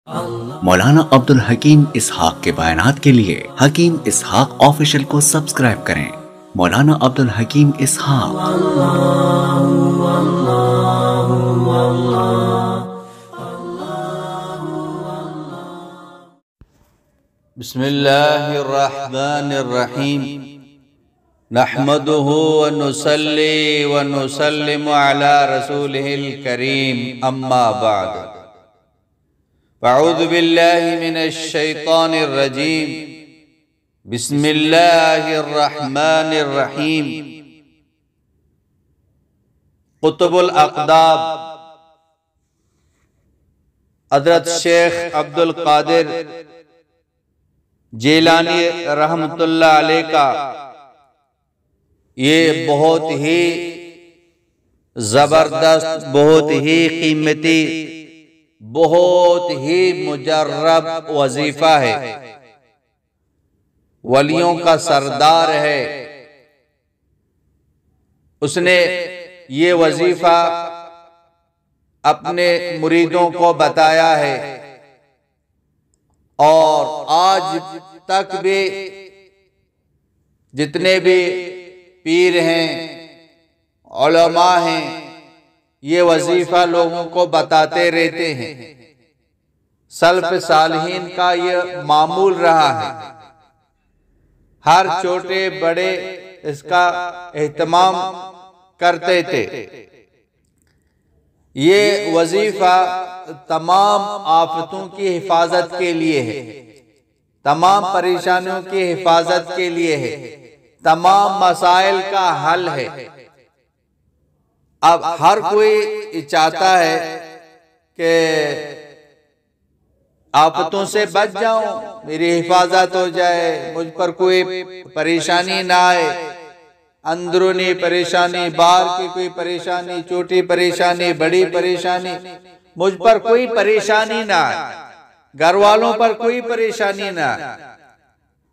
مولانا عبدالحکیم اسحاق کے بیانات کے لیے حکیم اسحاق آفیشل کو سبسکرائب کریں۔ مولانا عبدالحکیم اسحاق۔ بسم اللہ الرحمن الرحیم، نحمده ونصلی ونسلم علی رسولہ الکریم، اما بعد، فاعوذ باللہ من الشیطان الرجیم، بسم اللہ الرحمن الرحیم۔ قطب الاقطاب حضرت شیخ عبدالقادر جیلانی رحمت اللہ علیہ کا یہ بہت ہی زبردست، بہت ہی قیمتی، بہت ہی مجرب وظیفہ ہے، ولیوں کا سردار ہے۔ اس نے یہ وظیفہ اپنے مریدوں کو بتایا ہے، اور آج تک بھی جتنے بھی پیر ہیں، علماء ہیں، یہ وظیفہ لوگوں کو بتاتے رہتے ہیں۔ سلف صالحین کا یہ معمول رہا ہے، ہر چھوٹے بڑے اس کا اہتمام کرتے تھے۔ یہ وظیفہ تمام آفتوں کی حفاظت کے لیے ہے، تمام پریشانیوں کی حفاظت کے لیے ہے، تمام مسائل کا حل ہے۔ اب ہر کوئی چاہتا ہے کہ آفتوں سے بچ جاؤں، میری حفاظت ہو جائے، مجھ پر کوئی پریشانی نہ آئے، اندرونی پریشانی، باہر کی کوئی پریشانی، چھوٹی پریشانی، بڑی پریشانی، مجھ پر کوئی پریشانی نہ آئے، گھر والوں پر کوئی پریشانی نہ آئے۔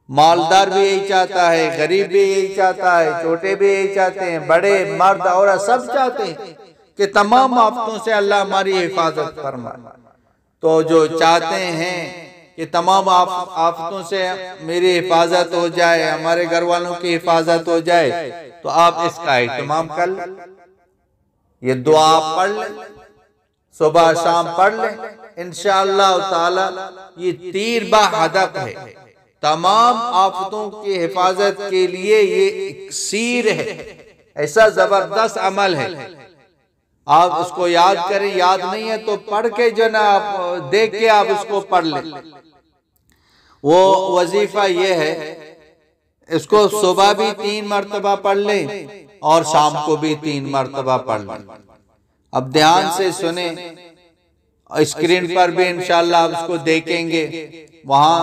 مالدار بھی یہی چاہتا ہے، غریب بھی یہی چاہتا ہے، چھوٹے بھی یہی چاہتے ہیں، بڑے مرد عورت سب چاہتے ہیں کہ تمام آفتوں سے اللہ ہماری حفاظت فرمائے۔ تو جو چاہتے ہیں کہ تمام آفتوں سے میری حفاظت ہو جائے، ہمارے گھر والوں کی حفاظت ہو جائے، تو آپ اس کا اہتمام کر لیں، یہ دعا پڑھ لیں، صبح شام پڑھ لیں، انشاءاللہ تعالی یہ تیر با ہدف ہے، تمام آفتوں کی حفاظت کے لیے یہ اکسیر ہے، ایسا زبردست عمل ہے۔ آپ اس کو یاد کریں، یاد نہیں ہے تو پڑھ کے جو نا آپ دیکھ کے آپ اس کو پڑھ لیں۔ وہ وظیفہ یہ ہے، اس کو صبح بھی 3 مرتبہ پڑھ لیں اور شام کو بھی 3 مرتبہ پڑھ لیں۔ اب دھیان سے سنیں، اسکرین پر بھی انشاءاللہ آپ اس کو دیکھیں گے، وہاں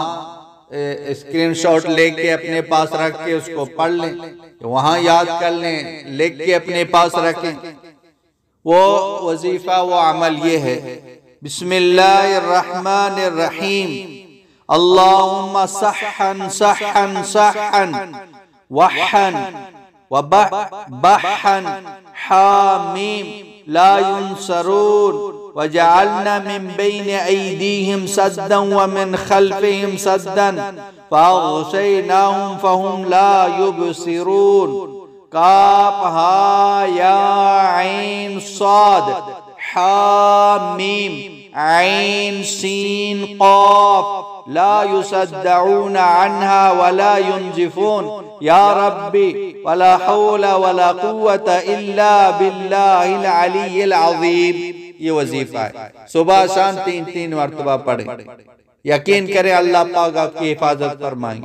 اسکرین شاٹ لے کے اپنے پاس رکھ کے اس کو پڑھ لیں، وہاں یاد کر لیں، لکھ کے اپنے پاس رکھیں۔ وہ وظیفہ، وہ عمل یہ ہے، بسم اللہ الرحمن الرحیم، اللہم صحن صحن صحن وحن وبحن حامیم لا ينصرون وجعلنا من بين أيديهم سدا ومن خلفهم سدا فأغشيناهم فهم لا يبصرون۔ کاف ہا یا عین صاد حامیم عین سین قاف لا يصدعون عنها ولا ينزفون یا ربی ولا حول ولا قوة الا باللہ العلی العظیم۔ یہ وظیفہ ہے، صبح شام 3 مرتبہ پڑھیں، یقین کریں اللہ پاک آپ کی حفاظت فرمائیں،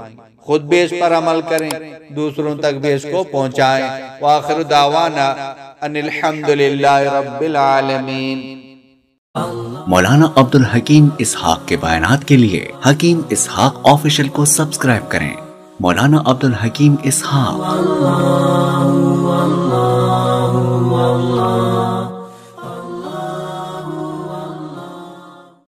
خود بھی اس پر عمل کریں، دوسروں تک بھی اس کو پہنچائیں۔ وآخر دعوانا ان الحمدللہ رب العالمین۔ مولانا عبدالحکیم اسحاق کے بیانات کے لیے حکیم اسحاق آفیشل کو سبسکرائب کریں۔ مولانا عبدالحکیم اسحاق۔